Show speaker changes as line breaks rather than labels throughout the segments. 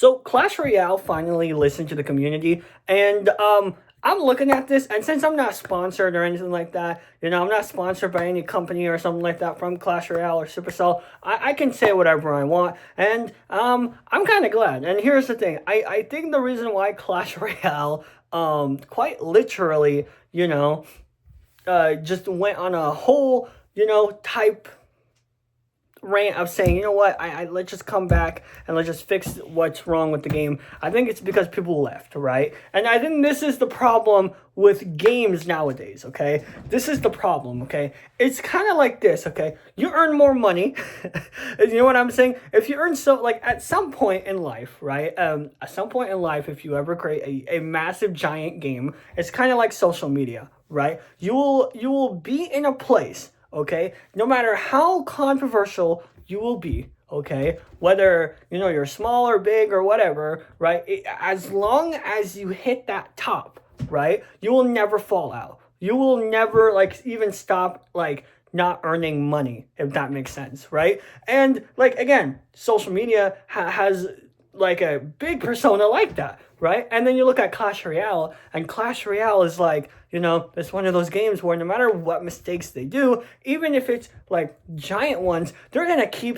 So Clash Royale finally listened to the community, and I'm looking at this, and since I'm not sponsored or anything like that, I'm not sponsored by any company or something like that from Clash Royale or Supercell. I can say whatever I want, and I'm kind of glad. And here's the thing: I think the reason why Clash Royale, quite literally, just went on a whole, type rant of saying, you know what, I let's just come back and let's just fix what's wrong with the game. I think it's because people left, right? And I think this is the problem with games nowadays, okay? This is the problem, okay? It's kind of like this, okay? You earn more money. You know what I'm saying? If you earn so, like, at some point in life, right? At some point in life, if you ever create a massive giant game, it's kind of like social media, right? You will be in a place, okay, no matter how controversial you will be, okay, whether you're small or big or whatever, right, as long as you hit that top, right, you will never fall out. You will never like even stop like not earning money, if that makes sense, right? And like again, social media has like a big persona like that, right? And then you look at Clash Royale, and Clash Royale is like, it's one of those games where no matter what mistakes they do, even if it's like giant ones, they're gonna keep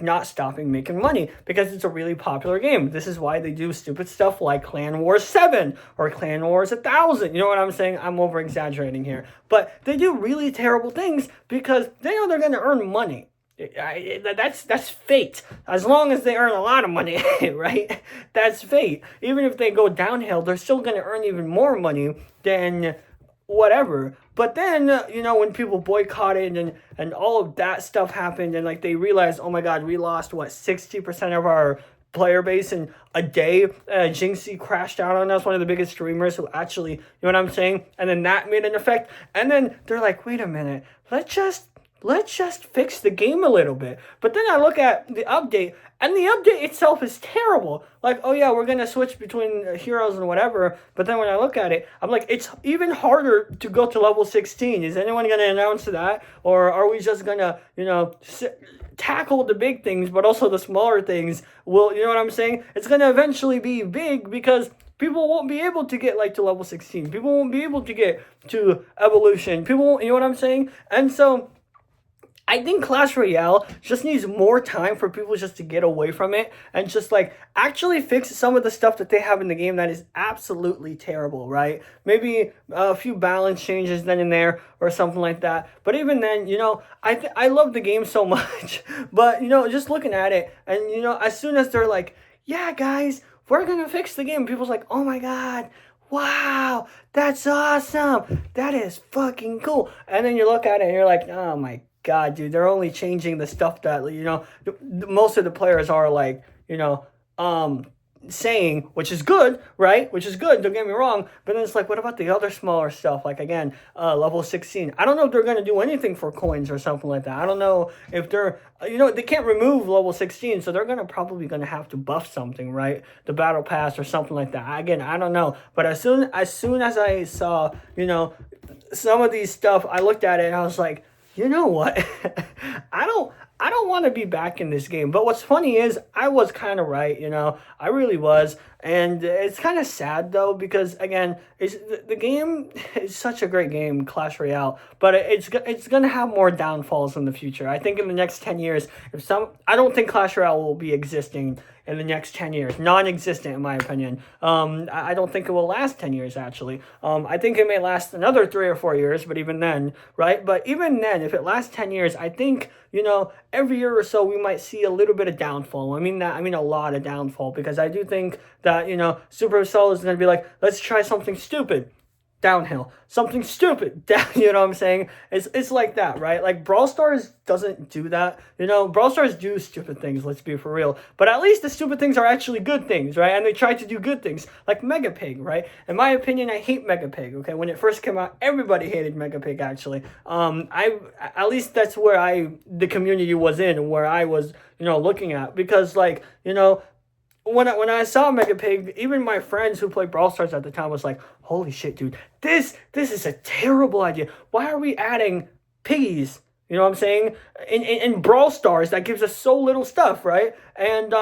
not stopping making money because it's a really popular game. This is why they do stupid stuff like Clan Wars 7 or Clan Wars 1000. You know what I'm saying? I'm over exaggerating here. But they do really terrible things because they know they're gonna earn money. That's fate. As long as they earn a lot of money, right? That's fate. Even if they go downhill, they're still going to earn even more money than whatever. But then, when people boycotted and all of that stuff happened, and like they realized, oh my God, we lost what 60% of our player base in a day. Jinxie crashed out on us, one of the biggest streamers who actually, you know what I'm saying? And then that made an effect. And then they're like, wait a minute, let's just fix the game a little bit. But then I look at the update, and the update itself is terrible. Like, oh yeah, we're going to switch between heroes and whatever. But then when I look at it, I'm like, it's even harder to go to level 16. Is anyone going to announce that? Or are we just going to, tackle the big things, but also the smaller things? Well, you know what I'm saying? It's going to eventually be big because people won't be able to get like to level 16. People won't be able to get to evolution. People won't, you know what I'm saying? And so I think Clash Royale just needs more time for people just to get away from it and just like actually fix some of the stuff that they have in the game that is absolutely terrible, right? Maybe a few balance changes then and there or something like that. But even then, I love the game so much. But, just looking at it and, as soon as they're like, yeah, guys, we're going to fix the game, people's like, oh my God, wow, that's awesome. That is fucking cool. And then you look at it and you're like, oh my God, dude, they're only changing the stuff that, most of the players are like, saying, which is good, right? Which is good, don't get me wrong. But then it's like, what about the other smaller stuff? Like, again, level 16. I don't know if they're going to do anything for coins or something like that. I don't know if they're, they can't remove level 16, so they're probably going to have to buff something, right? The battle pass or something like that. Again, I don't know. But as soon as I saw, some of these stuff, I looked at it and I was like, you know what? I don't want to be back in this game. But what's funny is I was kind of right, I really was. And it's kind of sad though because again, the game is such a great game, Clash Royale, but it's going to have more downfalls in the future. I think in the next 10 years, I don't think Clash Royale will be existing in the next 10 years. Non-existent, in my opinion. I don't think it will last 10 years, actually. I think it may last another 3 or 4 years, but even then, right? But even then, if it lasts 10 years, I think, every year or so, we might see a little bit of downfall. I mean a lot of downfall, because I do think that, Supercell is going to be like, let's try something stupid. Downhill, something stupid down, you know what I'm saying? It's like that, right? Like Brawl Stars doesn't do that, Brawl Stars do stupid things, let's be for real, but at least the stupid things are actually good things, right? And they try to do good things, like Mega Pig, right? In my opinion, I hate Mega Pig, okay? When it first came out, everybody hated Mega Pig, actually. At least that's where the community was in, where I was, looking at, because like, when I saw Mega Pig, even my friends who played Brawl Stars at the time was like, holy shit, dude, this is a terrible idea. Why are we adding piggies? You know what I'm saying? In Brawl Stars, that gives us so little stuff, right? And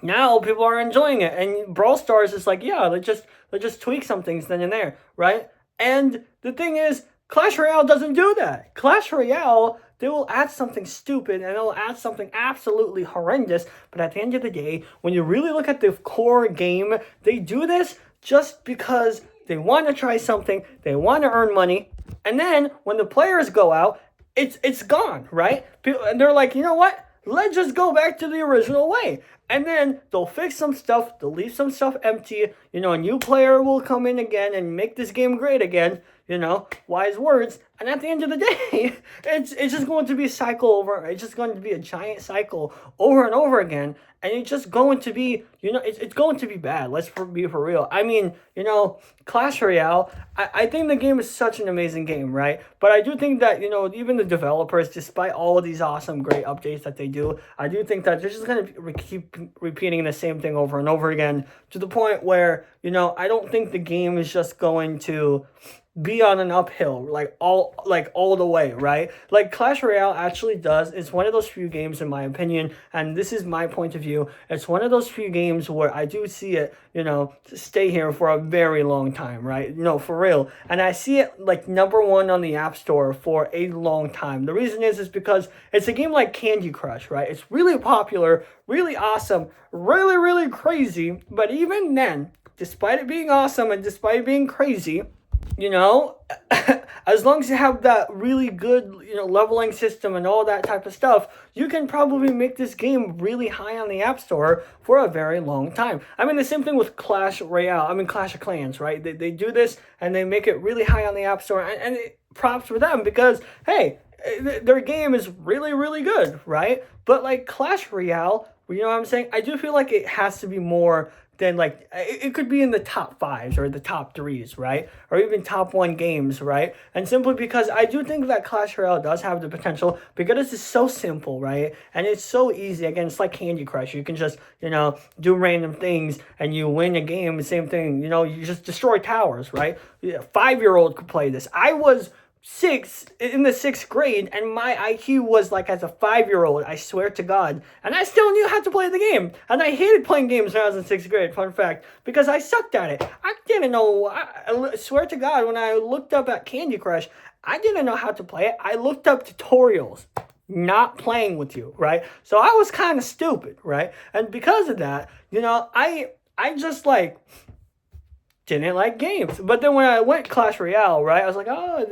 now people are enjoying it, and Brawl Stars is like, yeah, let's just tweak some things then and there, right? And the thing is, Clash Royale doesn't do that. Clash Royale, they will add something stupid and they'll add something absolutely horrendous, but at the end of the day, when you really look at the core game, they do this just because they want to try something, they want to earn money, and then when the players go out, it's gone, right? And they're like, you know what? Let's just go back to the original way. And then they'll fix some stuff, they'll leave some stuff empty, a new player will come in again and make this game great again, wise words. And at the end of the day, it's just going to be a cycle over, it's just going to be a giant cycle over and over again. And it's just going to be, it's going to be bad. Let's be for real. I mean, Clash Royale, I think the game is such an amazing game, right? But I do think that, even the developers, despite all of these awesome, great updates that they do, I do think that they're just going to keep repeating the same thing over and over again to the point where, I don't think the game is just going to be on an uphill all the way, right? Like Clash Royale actually does, it's one of those few games in my opinion, and this is my point of view, it's one of those few games where I do see it, stay here for a very long time, right? No, for real. And I see it like number one on the App Store for a long time. The reason is because it's a game like Candy Crush, right? It's really popular, really awesome, really, really crazy, but even then, despite it being awesome and despite it being crazy, as long as you have that really good, leveling system and all that type of stuff, you can probably make this game really high on the App Store for a very long time. I mean, the same thing with Clash Royale, Clash of Clans, right? They do this and they make it really high on the App Store, and props for them because, hey, their game is really, really good, right? But like Clash Royale, you know what I'm saying? I do feel like it has to be more than like, it could be in the top 5s or the top 3s, right? Or even top 1 games, right? And simply because I do think that Clash Royale does have the potential because it's so simple, right? And it's so easy. Again, it's like Candy Crush. You can just, do random things and you win a game. The same thing, you just destroy towers, right? A 5-year-old could play this. I was in the 6th grade, and my IQ was like as a 5-year-old, I swear to God, and I still knew how to play the game, and I hated playing games when I was in 6th grade, fun fact, because I sucked at it. I didn't know, I swear to God, when I looked up at Candy Crush, I didn't know how to play it. I looked up tutorials, not playing with you, right? So I was kind of stupid, right? And because of that, I just didn't like games. But then when I went Clash Royale, right, I was like, oh,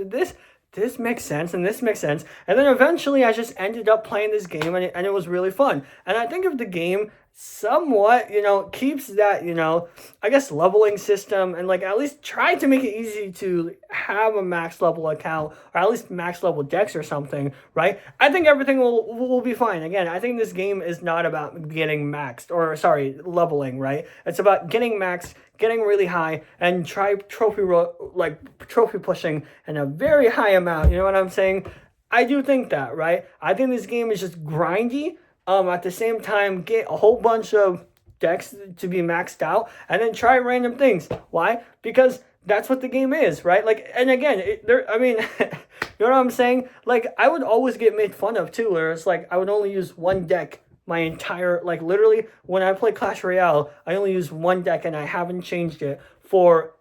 this makes sense and this makes sense. And then eventually I just ended up playing this game, and it was really fun. And I think if the game somewhat, keeps that, I guess leveling system, and at least try to make it easy to have a max level account, or at least max level decks or something, right? I think everything will be fine. Again, I think this game is not about getting maxed, or sorry, leveling, right? It's about getting maxed, getting really high, and try trophy pushing in a very high amount. You know what I'm saying? I do think that, right? I think this game is just grindy. At the same time, get a whole bunch of decks to be maxed out, and then try random things. Why? Because that's what the game is, right? And again, you know what I'm saying? I would always get made fun of too, where it's I would only use one deck my entire, literally, when I play Clash Royale, I only use one deck, and I haven't changed it for,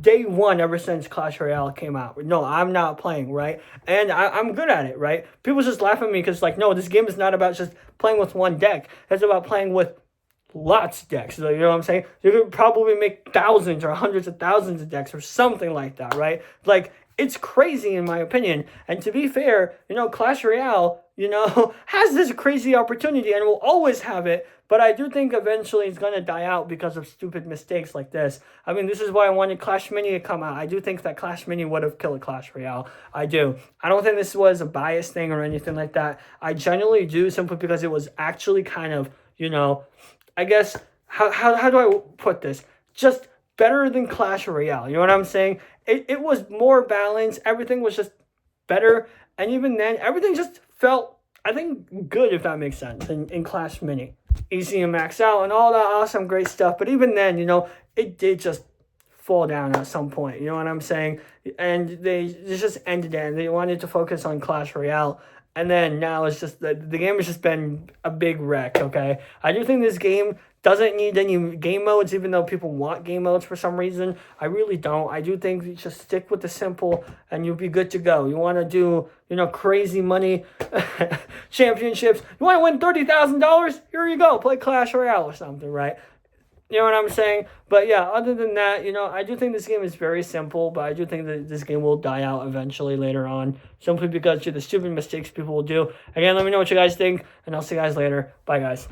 day one ever since Clash Royale came out. No, I'm not playing, right? And I'm good at it, right? People just laugh at me because, no, this game is not about just playing with one deck. It's about playing with lots of decks. So, you know what I'm saying? You could probably make thousands or hundreds of thousands of decks or something like that, right? It's crazy in my opinion. And to be fair, Clash Royale, has this crazy opportunity and will always have it. But I do think eventually it's going to die out because of stupid mistakes like this. This is why I wanted Clash Mini to come out. I do think that Clash Mini would have killed Clash Royale. I do. I don't think this was a biased thing or anything like that. I genuinely do, simply because it was actually kind of, I guess, how do I put this? Just better than Clash Royale. You know what I'm saying? It was more balanced. Everything was just better. And even then, everything just felt, I think, good, if that makes sense, in Clash Mini. Easy to max out and all that awesome, great stuff. But even then, it did just fall down at some point. You know what I'm saying? And they just ended it. And they wanted to focus on Clash Royale. and then now it's just the game has just been a big wreck. Okay, I do think this game doesn't need any game modes, even though people want game modes for some reason. I really don't. I do think you just stick with the simple, and you'll be good to go. You want to do crazy money championships? You want to win $30,000? Here you go. Play Clash Royale or something, right? You know what I'm saying? But yeah, other than that, I do think this game is very simple, but I do think that this game will die out eventually later on, simply because of the stupid mistakes people will do. Again, let me know what you guys think, and I'll see you guys later. Bye, guys.